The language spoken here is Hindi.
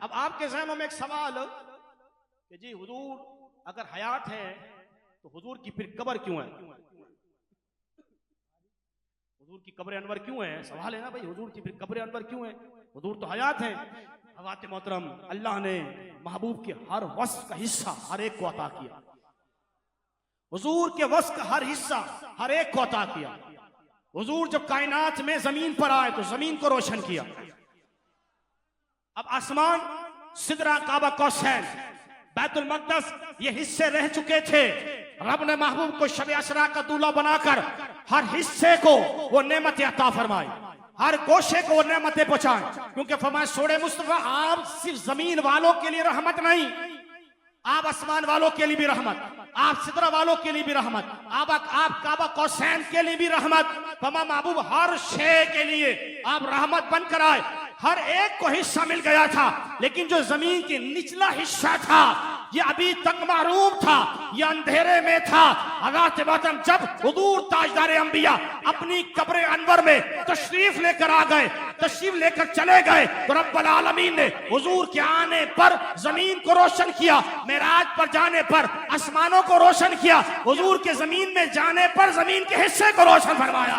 अब आपके ज़हनों में एक सवाल कि जी हुजूर अगर हयात है तो हुजूर की फिर कब्र क्यों है? हुजूर की कब्र अनवर क्यों है? सवाल है ना भाई, हुजूर की फिर कब्र अनवर क्यों है? हुजूर तो हयात है। हवात मोहतरम, अल्लाह ने महबूब के हर वस्फ का हिस्सा हर एक को अता किया। हुजूर के वस्फ का हर हिस्सा हर एक को अता किया। हुजूर जब कायनात में जमीन पर आए तो जमीन को रोशन किया। अब आसमान, सिदरा, काबा, कौसैन, बैतुल मक़दस ये हिस्से रह चुके थे। रब ने महबूब को शब अशरा का दूल्हा बनाकर हर हिस्से को वो नेमतें अता फरमाई, हर गोशे को वो नेमतें पहुंचाए। क्योंकि फरमाया सोरे मुस्तफा आप सिर्फ जमीन वालों के लिए रहमत नहीं, आप आसमान वालों के लिए भी रहमत, आप सिदरा वालों के लिए भी रहमत, आप काबा कौसैन के लिए भी रहमत। फरमा महबूब हर शे के लिए आप रहमत बनकर आए। हर एक को हिस्सा मिल गया था, लेकिन जो जमीन की निचला हिस्सा था ये अभी तक महरूम था, ये अंधेरे में था। हज़रत मोहतरम जब हुजूर ताजदार अंबिया अपनी कब्र अनवर में तशरीफ लेकर आ गए, तशरीफ लेकर चले गए, तो रब्बुल आलमीन ने हुजूर के आने पर जमीन को रोशन किया, मेराज पर जाने पर आसमानों को रोशन किया, हुजूर के जमीन में जाने पर जमीन के हिस्से को रोशन फरमाया।